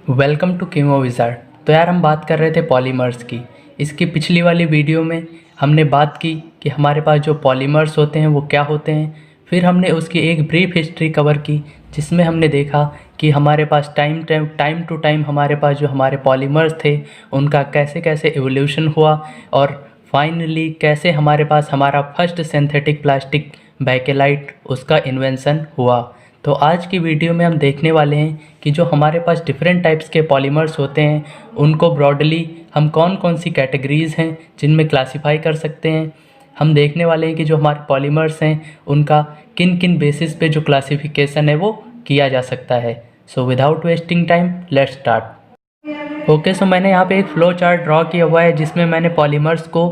Welcome to chemo wizard. तो यार हम बात कर रहे थे पॉलीमर्स की। इसकी पिछली वाली वीडियो में हमने बात की कि हमारे पास जो पॉलीमर्स होते हैं वो क्या होते हैं। फिर हमने उसकी एक ब्रीफ हिस्ट्री कवर की जिसमें हमने देखा कि हमारे पास टाइम टू टाइम हमारे पास जो हमारे पॉलीमर्स थे उनका कैसे कैसे एवोल्यूशन हुआ और फाइनली कैसे हमारे पास हमारा फर्स्ट सिंथेटिक प्लास्टिक बैकेलाइट उसका इन्वेंशन हुआ। तो आज की वीडियो में हम देखने वाले हैं कि जो हमारे पास डिफरेंट टाइप्स के पॉलीमर्स होते हैं उनको ब्रॉडली हम कौन कौन सी कैटेगरीज़ हैं जिनमें क्लासिफाई कर सकते हैं। हम देखने वाले हैं कि जो हमारे पॉलीमर्स हैं उनका किन किन बेसिस पे जो क्लासिफिकेशन है वो किया जा सकता है। So without wasting time let's start. Okay, so मैंने यहाँ पे एक फ्लो चार्ट ड्रॉ किया हुआ है जिसमें मैंने पॉलीमर्स को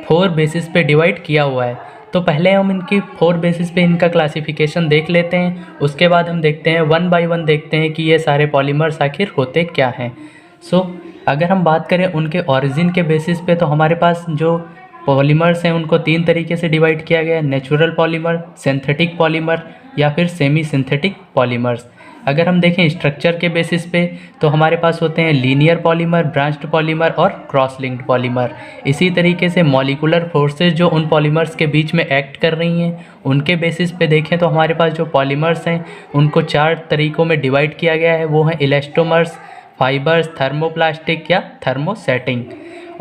4 बेसिस पे डिवाइड किया हुआ है। तो पहले हम इनकी 4 बेसिस पे इनका क्लासिफिकेशन देख लेते हैं, उसके बाद हम देखते हैं 1 बाय 1 देखते हैं कि ये सारे पॉलीमर्स आखिर होते क्या हैं। अगर हम बात करें उनके ओरिजिन के बेसिस पे तो हमारे पास जो पॉलीमर्स हैं उनको 3 तरीके से डिवाइड किया गया है: नेचुरल पॉलीमर, सिंथेटिक पॉलीमर या फिर सेमी सिंथेटिक पॉलीमर्स। अगर हम देखें स्ट्रक्चर के बेसिस पे तो हमारे पास होते हैं लीनियर पॉलीमर, ब्रांच्ड पॉलीमर और क्रॉस लिंक्ड पॉलीमर। इसी तरीके से मॉलिक्यूलर फोर्सेस जो उन पॉलीमर्स के बीच में एक्ट कर रही हैं उनके बेसिस पे देखें तो हमारे पास जो पॉलीमर्स हैं उनको 4 तरीक़ों में डिवाइड किया गया है। वो हैं इलास्टोमर्स, फाइबर्स, थर्मोप्लास्टिक या थर्मोसेटिंग।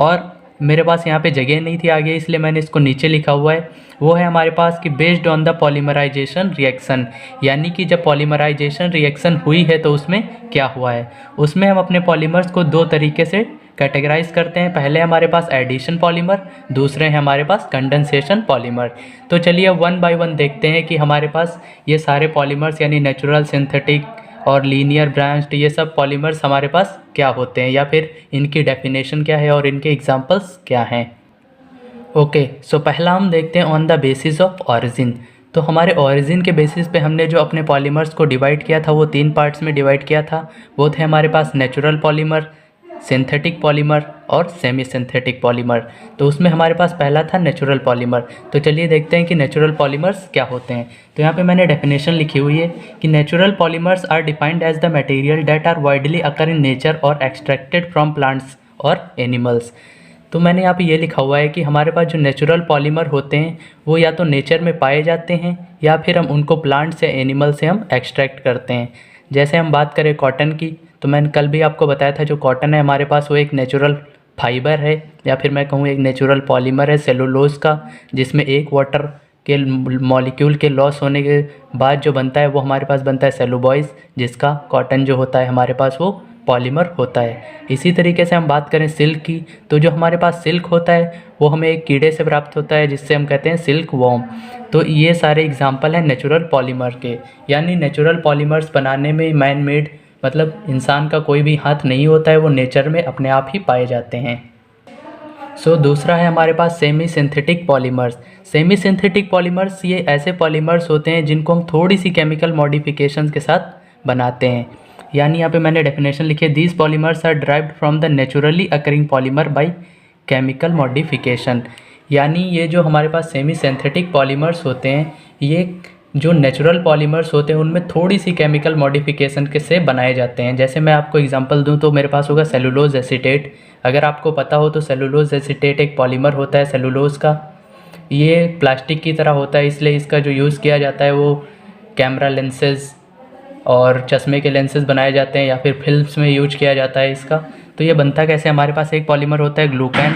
और मेरे पास यहाँ पे जगह नहीं थी आगे इसलिए मैंने इसको नीचे लिखा हुआ है। वो है हमारे पास कि based on the polymerization reaction, यानी कि जब पॉलीमराइजेशन रिएक्शन हुई है तो उसमें क्या हुआ है। उसमें हम अपने पॉलीमर्स को 2 तरीके से कैटेगराइज करते हैं। पहले हमारे पास एडिशन पॉलीमर, दूसरे हैं हमारे पास कंडेंसेशन पॉलीमर। तो चलिए अब 1 बाय 1 देखते हैं कि हमारे पास ये सारे पॉलीमर्स यानी नेचुरल, सिंथेटिक और लीनियर, ब्रांच्ड, ये सब पॉलीमर्स हमारे पास क्या होते हैं या फिर इनकी डेफिनेशन क्या है और इनके एग्जांपल्स क्या हैं। ओके, सो पहला हम देखते हैं on the basis of origin. तो हमारे ऑरिजिन के बेसिस पे हमने जो अपने पॉलीमर्स को डिवाइड किया था वो 3 पार्ट्स में डिवाइड किया था। वो थे हमारे पास नेचुरल पॉलीमर, सिंथेटिक पॉलीमर और सेमी सिंथेटिक पॉलीमर। तो उसमें हमारे पास पहला था नेचुरल पॉलीमर। तो चलिए देखते हैं कि नेचुरल पॉलीमर्स क्या होते हैं। तो यहाँ पे मैंने डेफिनेशन लिखी हुई है कि natural polymers are defined as the material that are widely occur in nature और एक्सट्रैक्टेड फ्रॉम प्लांट्स और एनिमल्स। तो मैंने यहाँ पे ये लिखा हुआ है कि हमारे पास जो नेचुरल पॉलीमर होते हैं वो या तो नेचर में पाए जाते हैं या फिर हम उनको प्लांट से, एनिमल से हम एक्सट्रैक्ट करते हैं। जैसे हम बात करें कॉटन की तो मैंने कल भी आपको बताया था जो कॉटन है हमारे पास वो एक नेचुरल फाइबर है या फिर मैं कहूँ एक नेचुरल पॉलीमर है सेलुलोज का, जिसमें एक वाटर के मॉलिक्यूल के लॉस होने के बाद जो बनता है वो हमारे पास बनता है सेलुलोज, जिसका कॉटन जो होता है हमारे पास वो पॉलीमर होता है। इसी तरीके से हम बात करें सिल्क की तो जो हमारे पास सिल्क होता है वो हमें एक कीड़े से प्राप्त होता है जिससे हम कहते हैं सिल्क वॉर्म। तो ये सारे एग्जांपल हैं नेचुरल पॉलीमर के। यानी नेचुरल पॉलीमर्स बनाने में मैन मेड मतलब इंसान का कोई भी हाथ नहीं होता है, वो नेचर में अपने आप ही पाए जाते हैं। दूसरा है हमारे पास semi synthetic polymers. Semi synthetic polymers ये ऐसे पॉलीमर्स होते हैं जिनको हम थोड़ी सी केमिकल मॉडिफिकेशंस के साथ बनाते हैं। यानी यहाँ पे मैंने डेफिनेशन लिखी है, these polymers are derived from the naturally occurring polymer by chemical modification. यानी ये जो हमारे पास सेमी सिंथेटिक पॉलीमर्स होते हैं ये जो नेचुरल पॉलीमर्स होते हैं उनमें थोड़ी सी केमिकल मॉडिफिकेशन के से बनाए जाते हैं। जैसे मैं आपको एग्जांपल दूं तो मेरे पास होगा सेलुलोज एसीटेट। अगर आपको पता हो तो सेलुलोज एसीटेट एक पॉलीमर होता है सेलुलोज का। ये प्लास्टिक की तरह होता है इसलिए इसका जो यूज़ किया जाता है वो कैमरा लेंसेज और चश्मे के लेंसेज बनाए जाते हैं या फिर फिल्म्स में यूज किया जाता है इसका। तो ये बनता कैसे, हमारे पास एक पॉलीमर होता है ग्लूकैन,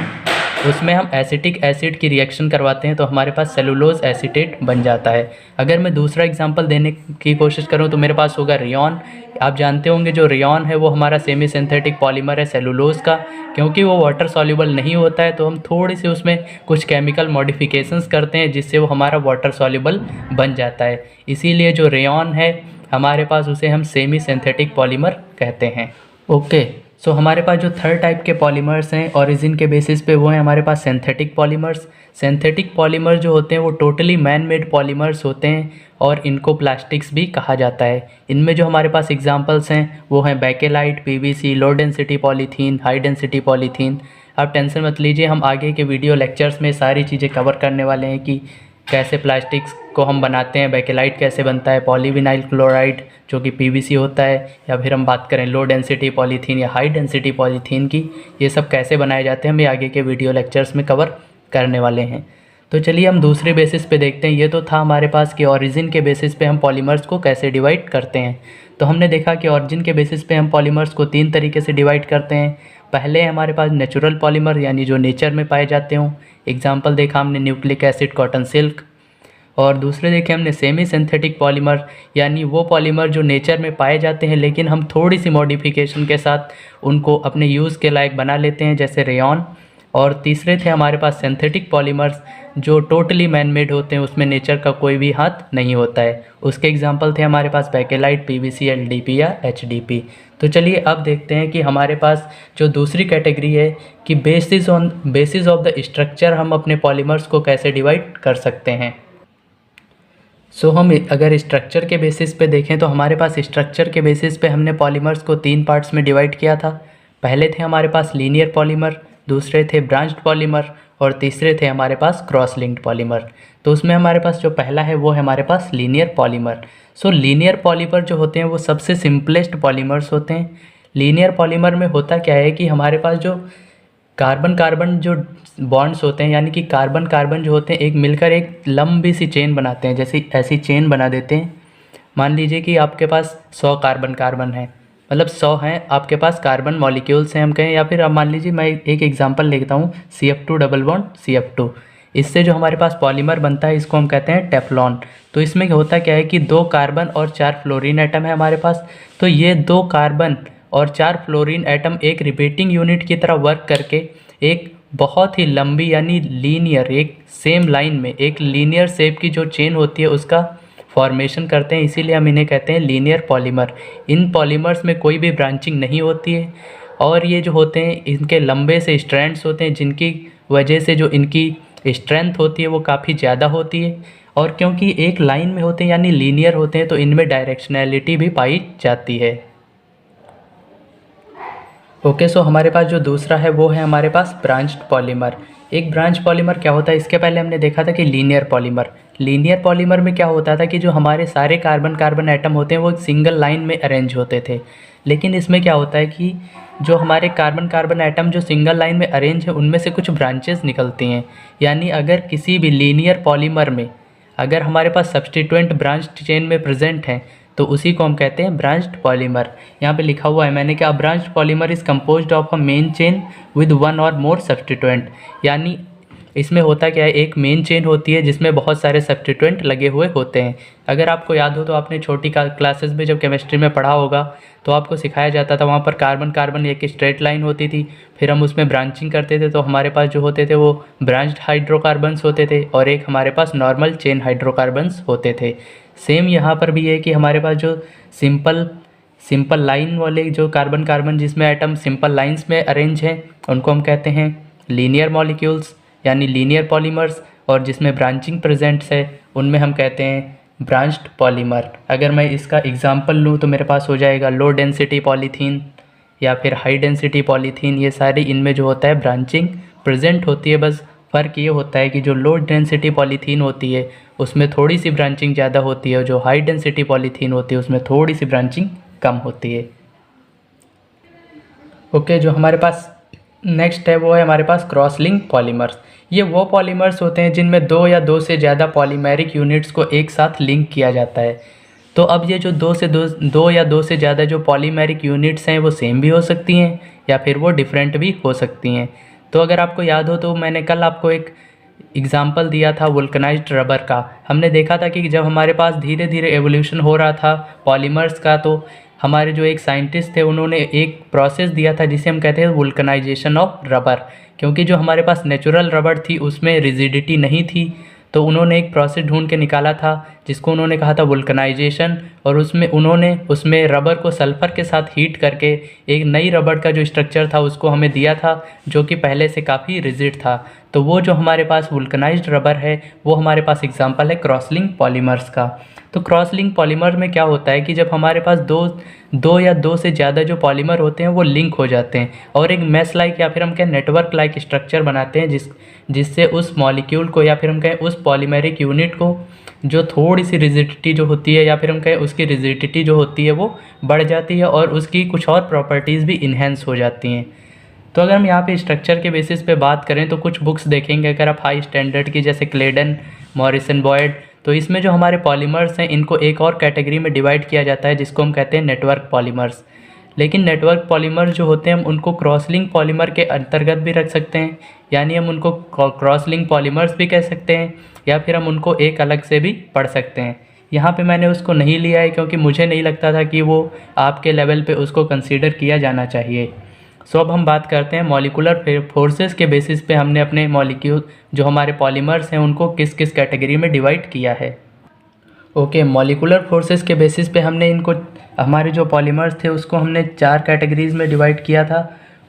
उसमें हम एसिटिक एसिड की रिएक्शन करवाते हैं तो हमारे पास सेलुलोज एसीटेट बन जाता है। अगर मैं दूसरा एग्जांपल देने की कोशिश करूं तो मेरे पास होगा रेयॉन। आप जानते होंगे जो रेयॉन है वो हमारा सेमी सिंथेटिक पॉलीमर है सेलुलोज का। क्योंकि वो वाटर सॉल्युबल नहीं होता है तो हम थोड़ी सी उसमें कुछ केमिकल मॉडिफिकेशंस करते हैं जिससे वो हमारा वाटर सॉल्युबल बन जाता है। इसीलिए जो रेयॉन है हमारे पास उसे हम सेमी सिंथेटिक पॉलीमर कहते हैं। ओके, हमारे पास जो थर्ड टाइप के पॉलीमर्स हैं ओरिजिन के बेसिस पे वो हैं हमारे पास सिंथेटिक पॉलीमर्स। सिंथेटिक पॉलीमर जो होते हैं वो टोटली मैन मेड पॉलीमर्स होते हैं और इनको प्लास्टिक्स भी कहा जाता है। इनमें जो हमारे पास एग्जांपल्स हैं वो हैं Bakelite, PVC, low density polythene, high density polythene. आप टेंशन मत लीजिए, हम आगे के वीडियो लेक्चर्स में सारी चीज़ें कवर करने वाले हैं कि कैसे प्लास्टिक्स को हम बनाते हैं, बेकेलाइट कैसे बनता है, पॉलीविनाइल क्लोराइड जो कि पीवीसी होता है, या फिर हम बात करें लो डेंसिटी पॉलीथीन या हाई डेंसिटी पॉलीथीन की, ये सब कैसे बनाए जाते हैं हम ये आगे के वीडियो लेक्चर्स में कवर करने वाले हैं। तो चलिए हम दूसरे बेसिस पे देखते हैं। ये तो था हमारे पास कि ऑरिजिन के बेसिस पे हम पॉलीमर्स को कैसे डिवाइड करते हैं। तो हमने देखा कि ऑरिजिन के बेसिस पे हम पॉलीमर्स को 3 तरीके से डिवाइड करते हैं। पहले हमारे पास नेचुरल पॉलीमर यानी जो नेचर में पाए जाते हों, एग्जाम्पल देखा हमने न्यूक्लिक एसिड, कॉटन सिल्क। और दूसरे देखे हमने सेमी सिंथेटिक पॉलीमर यानी वो पॉलीमर जो नेचर में पाए जाते हैं लेकिन हम थोड़ी सी मॉडिफिकेशन के साथ उनको अपने यूज़ के लायक बना लेते हैं, जैसे रेयॉन। और तीसरे थे हमारे पास सिंथेटिक पॉलीमर्स जो टोटली मैन मेड होते हैं, उसमें नेचर का कोई भी हाथ नहीं होता है। उसके एग्जांपल थे हमारे पास बेकेलाइट, पीवीसी, एलडीपी या एचडीपी। तो चलिए अब देखते हैं कि हमारे पास जो दूसरी कैटेगरी है कि बेसिस ऑफ द स्ट्रक्चर हम अपने पॉलीमर्स को कैसे डिवाइड कर सकते हैं। हम अगर स्ट्रक्चर के बेसिस पे देखें तो हमारे पास स्ट्रक्चर के बेसिस पे हमने पॉलीमर्स को 3 पार्ट्स में डिवाइड किया था। पहले थे हमारे पास लीनियर पॉलीमर, दूसरे थे ब्रांच्ड पॉलीमर और तीसरे थे हमारे पास क्रॉस लिंक्ड पॉलीमर। तो उसमें हमारे पास जो पहला है वो है हमारे पास लीनियर पॉलीमर। लीनियर पॉलीमर जो होते हैं वो सबसे सिंपलेस्ट पॉलीमर्स होते हैं। लीनियर पॉलीमर में होता क्या है कि हमारे पास जो कार्बन कार्बन जो बॉन्ड्स होते हैं यानी कि कार्बन कार्बन जो होते हैं एक मिलकर एक लंबी सी चेन बनाते हैं, जैसे ऐसी चेन बना देते हैं। मान लीजिए कि आपके पास 100 कार्बन कार्बन है, मतलब 100 हैं आपके पास कार्बन मॉलिक्यूल्स हैं हम कहें, या फिर अब मान लीजिए मैं एक एग्जांपल लेता हूँ CF2 डबल बॉन्ड CF2। इससे जो हमारे पास पॉलीमर बनता है इसको हम कहते हैं टेफ्लॉन। तो इसमें होता क्या है कि 2 कार्बन और 4 फ्लोरीन एटम है हमारे पास। तो ये 2 कार्बन और 4 फ्लोरीन एटम एक रिपीटिंग यूनिट की तरह वर्क करके एक बहुत ही लंबी यानी लीनियर, एक सेम लाइन में एक लीनियर शेप की जो चेन होती है उसका फॉर्मेशन करते हैं, इसीलिए हम इन्हें कहते हैं लीनियर पॉलीमर। इन पॉलीमर्स में कोई भी ब्रांचिंग नहीं होती है और ये जो होते हैं इनके लंबे से स्ट्रैंड्स होते हैं जिनकी वजह से जो इनकी स्ट्रेंथ होती है वो काफ़ी ज़्यादा होती है। और क्योंकि एक लाइन में होते हैं यानी लीनियर होते हैं तो इनमें डायरेक्शनैलिटी भी पाई जाती है। ओके, हमारे पास जो दूसरा है वो है हमारे पास ब्रांच्ड पॉलीमर। एक ब्रांच पॉलीमर क्या होता है, इसके पहले हमने देखा था कि लीनियर पॉलीमर। लीनियर पॉलीमर में क्या होता था कि जो हमारे सारे कार्बन कार्बन एटम होते हैं वो एक सिंगल लाइन में अरेंज होते थे। लेकिन इसमें क्या होता है कि जो हमारे कार्बन कार्बन एटम जो सिंगल लाइन में अरेंज है उनमें से कुछ ब्रांचेस निकलती हैं। यानी अगर किसी भी लीनियर पॉलीमर में अगर हमारे पास सब्स्टिट्यूएंट ब्रांच चेन में प्रेजेंट हैं तो उसी को हम कहते हैं ब्रांच्ड पॉलीमर। यहाँ पे लिखा हुआ है मैंने कि branched polymer is composed of a main chain with 1 और मोर सब्स्टिट्यूएंट। यानी इसमें होता क्या है, एक मेन चेन होती है जिसमें बहुत सारे सब्स्टिट्यूएंट लगे हुए होते हैं। अगर आपको याद हो तो आपने छोटी क्लासेस में जब केमिस्ट्री में पढ़ा होगा तो आपको सिखाया जाता था, वहाँ पर कार्बन कार्बन एक स्ट्रेट लाइन होती थी, फिर हम उसमें ब्रांचिंग करते थे तो हमारे पास जो होते थे वो ब्रांच्ड हाइड्रोकार्बन्स होते थे और एक हमारे पास नॉर्मल चेन हाइड्रोकार्बन्स होते थे। सेम यहाँ पर भी है कि हमारे पास जो सिंपल लाइन वाले जो कार्बन कार्बन जिसमें एटम सिंपल लाइंस में अरेंज हैं उनको हम कहते हैं लीनियर मॉलिक्यूल्स यानी लीनियर पॉलीमर्स, और जिसमें ब्रांचिंग प्रेजेंट्स है उनमें हम कहते हैं ब्रांच्ड पॉलीमर। अगर मैं इसका एग्जांपल लूँ तो मेरे पास हो जाएगा लो डेंसिटी पॉलीथीन या फिर हाई डेंसिटी पॉलीथीन। ये सारे इनमें जो होता है ब्रांचिंग प्रेजेंट होती है, बस फ़र्क ये होता है कि जो लो डेंसिटी पॉलीथीन होती है उसमें थोड़ी सी ब्रांचिंग ज़्यादा होती है और जो हाई डेंसिटी पॉलीथीन होती है उसमें थोड़ी सी ब्रांचिंग कम होती है। ओके, जो हमारे पास नेक्स्ट है वो है हमारे पास क्रॉस लिंक पॉलीमर्स। ये वो पॉलीमर्स होते हैं जिनमें 2 या 2 से ज़्यादा पॉलीमेरिक यूनिट्स को एक साथ लिंक किया जाता है। तो अब ये जो 2 या 2 से ज़्यादा जो पॉलीमेरिक यूनिट्स हैं वो सेम भी हो सकती हैं या फिर वो डिफरेंट भी हो सकती हैं। तो अगर आपको याद हो तो मैंने कल आपको एक एग्जाम्पल दिया था वुल्कनाइज्ड रबर का। हमने देखा था कि जब हमारे पास धीरे धीरे एवोल्यूशन हो रहा था पॉलीमर्स का तो हमारे जो एक साइंटिस्ट थे उन्होंने एक प्रोसेस दिया था जिसे हम कहते हैं वुल्कनाइजेशन ऑफ रबर। क्योंकि जो हमारे पास नेचुरल रबर थी उसमें रिजिडिटी नहीं थी तो उन्होंने एक प्रोसेस ढूंढ के निकाला था जिसको उन्होंने कहा था वुल्कनाइजेशन, और उसमें रबर को सल्फ़र के साथ हीट करके एक नई रबर का जो स्ट्रक्चर था उसको हमें दिया था जो कि पहले से काफ़ी रिजिड था। तो वो जो हमारे पास वुल्कनाइज्ड रबर है वो हमारे पास एग्जांपल है क्रॉस लिंक पॉलीमर्स का। तो क्रॉस लिंक पॉलीमर में क्या होता है कि जब हमारे पास दो या दो से ज़्यादा जो पॉलीमर होते हैं वो लिंक हो जाते हैं और एक मैश लाइक या फिर हम कहें नेटवर्क लाइक स्ट्रक्चर बनाते हैं जिससे उस मॉलिक्यूल को या फिर हम कहें उस पॉलीमेरिक यूनिट को जो थोड़ी सी रिजिडिटी जो होती है या फिर हम कहें उसकी रिजिडिटी जो होती है वो बढ़ जाती है और उसकी कुछ और प्रॉपर्टीज़ भी इन्हेंस हो जाती हैं। तो अगर हम यहाँ पे स्ट्रक्चर के बेसिस पे बात करें तो कुछ बुक्स देखेंगे अगर आप हाई स्टैंडर्ड की, जैसे क्लेडन, मॉरिसन, बॉयड, तो इसमें जो हमारे पॉलीमर्स हैं इनको एक और कैटेगरी में डिवाइड किया जाता है जिसको हम कहते हैं नेटवर्क पॉलीमर्स। लेकिन नेटवर्क पॉलीमर जो होते हैं हम उनको क्रॉस लिंक पॉलीमर के अंतर्गत भी रख सकते हैं, यानी हम उनको क्रॉस लिंक पॉलीमर्स भी कह सकते हैं या फिर हम उनको एक अलग से भी पढ़ सकते हैं। यहाँ पे मैंने उसको नहीं लिया है क्योंकि मुझे नहीं लगता था कि वो आपके लेवल पे उसको कंसीडर किया जाना चाहिए। सो अब हम बात करते हैं मॉलिकुलर फोर्सेस के बेसिस पे हमने अपने मॉलिक्यूल जो हमारे पॉलीमर्स हैं उनको किस किस कैटेगरी में डिवाइड किया है। ओके, मॉलिकुलर फोर्सेस के बेसिस पे हमने इनको, हमारे जो पॉलीमर्स थे उसको हमने 4 कैटेगरीज़ में डिवाइड किया था।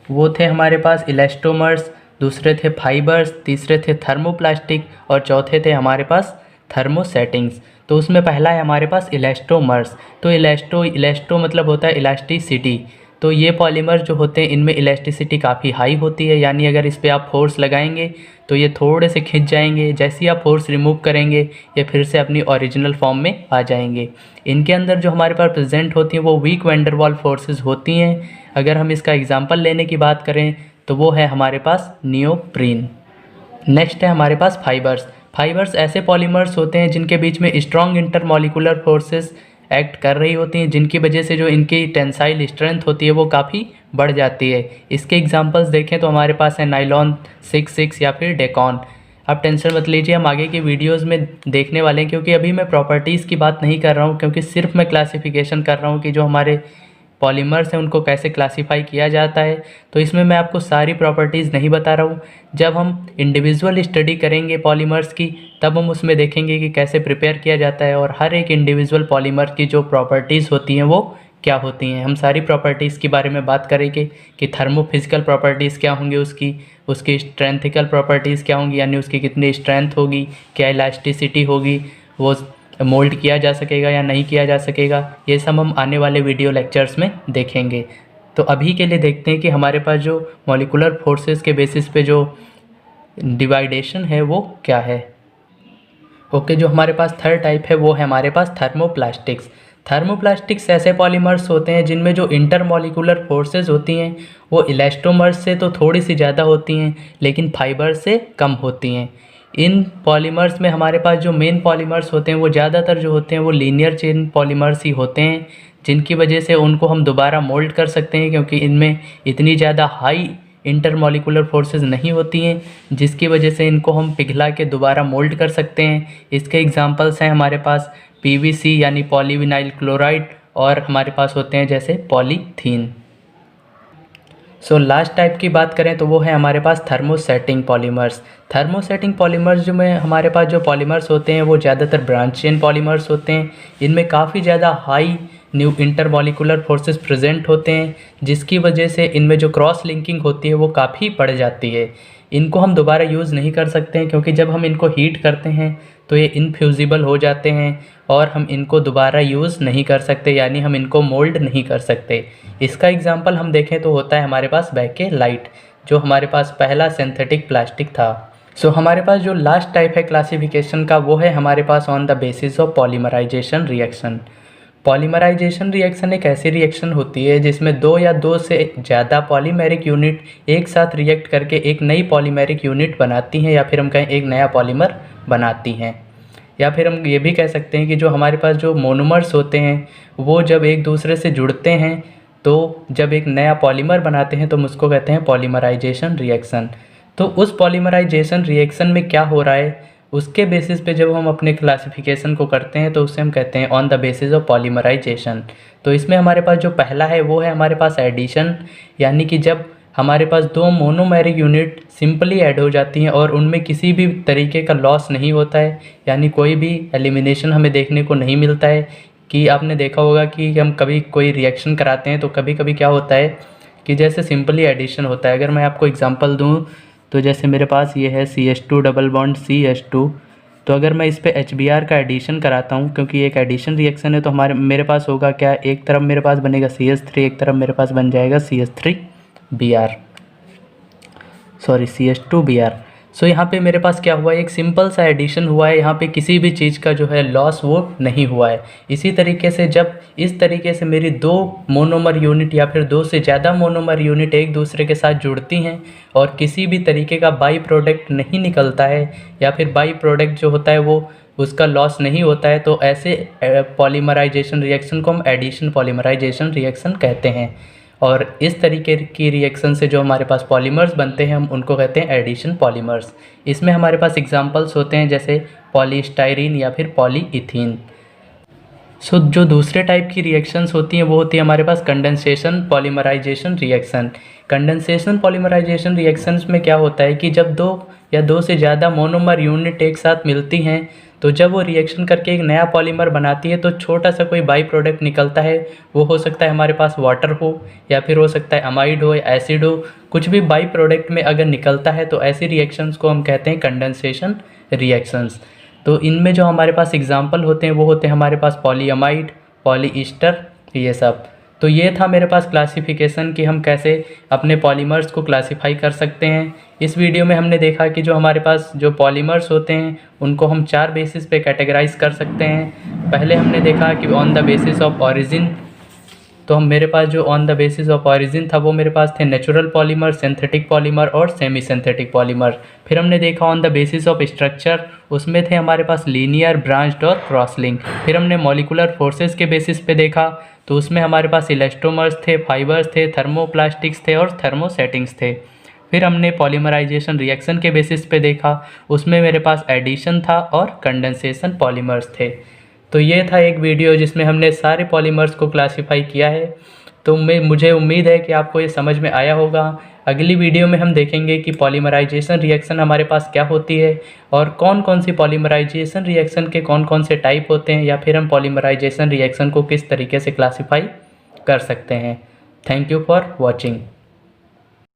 वो थे हमारे पास इलास्टोमर्स, दूसरे थे फाइबर्स, तीसरे थे थर्मोप्लास्टिक और चौथे थे हमारे पास थर्मोसेटिंग्स। तो उसमें पहला है हमारे पास इलास्टोमर्स। तो इलास्टो मतलब होता है इलास्टिसिटी। तो ये पॉलीमर जो होते हैं इनमें इलास्टिसिटी काफ़ी हाई होती है, यानी अगर इस पर आप फोर्स लगाएंगे तो ये थोड़े से खिंच जाएंगे, जैसे ही आप फोर्स रिमूव करेंगे ये फिर से अपनी ओरिजिनल फॉर्म में आ जाएंगे। इनके अंदर जो हमारे पास प्रेजेंट होती हैं वो weak van der Waals forces होती हैं। अगर हम इसका एग्जांपल लेने की बात करें तो वो है हमारे पास नियोप्रीन। नेक्स्ट है हमारे पास फाइबर्स। फाइबर्स ऐसे पॉलीमर्स होते हैं जिनके बीच में स्ट्रॉन्ग इंटरमॉलिकुलर फोर्सेस एक्ट कर रही होती हैं, जिनकी वजह से जो इनकी टेंसाइल स्ट्रेंथ होती है वो काफ़ी बढ़ जाती है। इसके एग्जांपल्स देखें तो हमारे पास है नाइलॉन 6 या फिर डेकॉन। आप टेंशन मत लीजिए, हम आगे की वीडियोस में देखने वाले हैं, क्योंकि अभी मैं प्रॉपर्टीज़ की बात नहीं कर रहा हूँ, क्योंकि सिर्फ मैं क्लासिफिकेशन कर रहा हूँ कि जो हमारे पॉलीमर्स हैं उनको कैसे क्लासीफाई किया जाता है। तो इसमें मैं आपको सारी प्रॉपर्टीज़ नहीं बता रहा हूँ। जब हम इंडिविजुअल स्टडी करेंगे पॉलीमर्स की तब हम उसमें देखेंगे कि कैसे प्रिपेयर किया जाता है और हर एक इंडिविजुअल पॉलीमर की जो प्रॉपर्टीज़ होती हैं वो क्या होती हैं। हम सारी प्रॉपर्टीज़ के बारे में बात करेंगे कि थर्मोफिजिकल प्रॉपर्टीज़ क्या होंगी, उसकी स्ट्रेंथिकल प्रॉपर्टीज़ क्या होंगी, यानी उसकी कितनी स्ट्रेंथ होगी, क्या इलास्टिसिटी होगी, वो मोल्ड किया जा सकेगा या नहीं किया जा सकेगा, ये सब हम आने वाले वीडियो लेक्चर्स में देखेंगे। तो अभी के लिए देखते हैं कि हमारे पास जो मॉलिकुलर फोर्सेस के बेसिस पे जो डिवाइडेशन है वो क्या है। ओके, जो हमारे पास थर्ड टाइप है वो है हमारे पास थर्मोप्लास्टिक्स। थर्मोप्लास्टिक्स ऐसे पॉलीमर्स होते हैं जिनमें जो इंटरमॉलिकुलर फोर्सेस होती हैं वो इलास्टोमर्स से तो थोड़ी सी ज़्यादा होती हैं लेकिन फाइबर से कम होती हैं। इन पॉलीमर्स में हमारे पास जो मेन पॉलीमर्स होते हैं वो ज़्यादातर जो होते हैं वो लीनियर चेन पॉलीमर्स ही होते हैं, जिनकी वजह से उनको हम दोबारा मोल्ड कर सकते हैं, क्योंकि इनमें इतनी ज़्यादा हाई इंटरमॉलिकुलर फोर्सेस नहीं होती हैं, जिसकी वजह से इनको हम पिघला के दोबारा मोल्ड कर सकते हैं। इसके एग्जांपल्स हैं हमारे पास पीवीसी यानी पॉलीविनाइल क्लोराइड, और हमारे पास होते हैं जैसे पॉलीथीन। सो लास्ट टाइप की बात करें तो वो है हमारे पास थर्मोसेटिंग पॉलीमर्स। थर्मोसेटिंग पॉलीमर्स जो में हमारे पास जो पॉलीमर्स होते हैं वो ज़्यादातर ब्रांच चेन पॉलीमर्स होते हैं। इनमें काफ़ी ज़्यादा high new intermolecular forces present होते हैं, जिसकी वजह से इनमें जो क्रॉस लिंकिंग होती है वो काफ़ी बढ़ जाती है। इनको हम दोबारा यूज़ नहीं कर सकते हैं, क्योंकि जब हम इनको हीट करते हैं तो ये इनफ्यूजिबल हो जाते हैं और हम इनको दोबारा यूज़ नहीं कर सकते, यानी हम इनको मोल्ड नहीं कर सकते। इसका एग्जांपल हम देखें तो होता है हमारे पास बैकेलाइट, जो हमारे पास पहला सिंथेटिक प्लास्टिक था। सो हमारे पास जो लास्ट टाइप है क्लासिफिकेशन का वो है हमारे पास on the basis of polymerization reaction. Polymerization reaction एक ऐसी रिएक्शन होती है जिसमें दो या दो से ज़्यादा पॉलीमेरिक यूनिट एक साथ रिएक्ट करके एक नई पॉलीमेरिक यूनिट बनाती हैं, या फिर हम कहें एक नया पॉलीमर बनाती हैं। या फिर हम ये भी कह सकते हैं कि जो हमारे पास जो मोनोमर्स होते हैं वो जब एक दूसरे से जुड़ते हैं तो जब एक नया पॉलीमर बनाते हैं तो हम उसको कहते हैं पॉलीमराइजेशन रिएक्शन। तो उस पॉलीमराइजेशन रिएक्शन में क्या हो रहा है उसके बेसिस पे जब हम अपने क्लासिफिकेशन को करते हैं तो उसे हम कहते हैं on the basis of polymerization. तो इसमें हमारे पास जो पहला है वो है हमारे पास एडिशन, यानी कि जब हमारे पास दो मोनोमेरिक यूनिट सिंपली ऐड हो जाती हैं और उनमें किसी भी तरीके का लॉस नहीं होता है, यानी कोई भी एलिमिनेशन हमें देखने को नहीं मिलता है। कि आपने देखा होगा कि हम कभी कोई रिएक्शन कराते हैं तो कभी कभी क्या होता है कि जैसे सिंपली एडिशन होता है। अगर मैं आपको एग्जांपल दूं तो जैसे मेरे पास ये है CH2 डबल बॉन्ड CH2, तो अगर मैं इस पे HBr का एडिशन कराता हूँ, क्योंकि एक एडिशन रिएक्शन है, तो मेरे पास होगा क्या, एक तरफ मेरे पास बनेगा CH3, एक तरफ मेरे पास बन जाएगा CH3Br, सॉरी CH2Br। सो यहाँ पे मेरे पास क्या हुआ, एक सिंपल सा एडिशन हुआ है, यहाँ पे किसी भी चीज़ का जो है लॉस वो नहीं हुआ है। इसी तरीके से जब इस तरीके से मेरी दो मोनोमर यूनिट या फिर दो से ज़्यादा मोनोमर यूनिट एक दूसरे के साथ जुड़ती हैं और किसी भी तरीके का बाई प्रोडक्ट नहीं निकलता है या फिर बाई प्रोडक्ट जो होता है वो उसका लॉस नहीं होता है, तो ऐसे पॉलीमराइजेशन रिएक्शन को हम एडिशन पॉलीमराइजेशन रिएक्शन कहते हैं। और इस तरीके की रिएक्शन से जो हमारे पास पॉलीमर्स बनते हैं हम उनको कहते हैं एडिशन पॉलीमर्स। इसमें हमारे पास एग्जांपल्स होते हैं जैसे पॉलीस्टाइरीन या फिर पॉलीइथीन। सो जो दूसरे टाइप की रिएक्शंस होती हैं वो होती है हमारे पास condensation polymerization reaction. Condensation polymerization reactions में क्या होता है कि जब दो या दो से ज़्यादा मोनोमर यूनिट एक साथ मिलती हैं, तो जब वो रिएक्शन करके एक नया पॉलीमर बनाती है तो छोटा सा कोई बाई प्रोडक्ट निकलता है। वो हो सकता है हमारे पास वाटर हो या फिर हो सकता है अमाइड हो या एसिड हो, कुछ भी बाई प्रोडक्ट में अगर निकलता है तो ऐसी रिएक्शंस को हम कहते हैं कंडेंसेशन रिएक्शंस। तो इनमें जो हमारे पास एग्जाम्पल होते हैं वो होते हैं हमारे पास पॉलीअमाइड, पॉलीईस्टर, ये सब। तो ये था मेरे पास क्लासिफिकेशन कि हम कैसे अपने पॉलीमर्स को क्लासिफाई कर सकते हैं। इस वीडियो में हमने देखा कि जो हमारे पास जो पॉलीमर्स होते हैं उनको हम 4 बेसिस पे कैटेगराइज कर सकते हैं। पहले हमने देखा कि on the basis of origin, तो हम मेरे पास जो on the basis of origin था वो मेरे पास थे नेचुरल पॉलीमर, सिंथेटिक पॉलीमर और सेमी सिंथेटिक पॉलीमर। फिर हमने देखा on the basis of structure, उसमें थे हमारे पास लीनियर, ब्रांच्ड और क्रॉस लिंक। फिर हमने मॉलिकुलर फोर्सेस के बेसिस पे देखा, तो उसमें हमारे पास इलास्टोमर्स थे, फाइबर्स थे, थर्मोप्लास्टिक्स थे और थर्मोसेटिंग्स थे। फिर हमने पॉलीमराइजेशन रिएक्शन के बेसिस पे देखा, उसमें मेरे पास एडिशन था और कंडेंसेशन पॉलीमर्स थे। तो ये था एक वीडियो जिसमें हमने सारे पॉलीमर्स को क्लासिफाई किया है। तो मुझे उम्मीद है कि आपको ये समझ में आया होगा। अगली वीडियो में हम देखेंगे कि पॉलीमराइजेशन रिएक्शन हमारे पास क्या होती है और कौन कौन सी पॉलीमराइजेशन रिएक्शन के कौन कौन से टाइप होते हैं, या फिर हम पॉलीमराइजेशन रिएक्शन को किस तरीके से क्लासिफाई कर सकते हैं। Thank you for watching.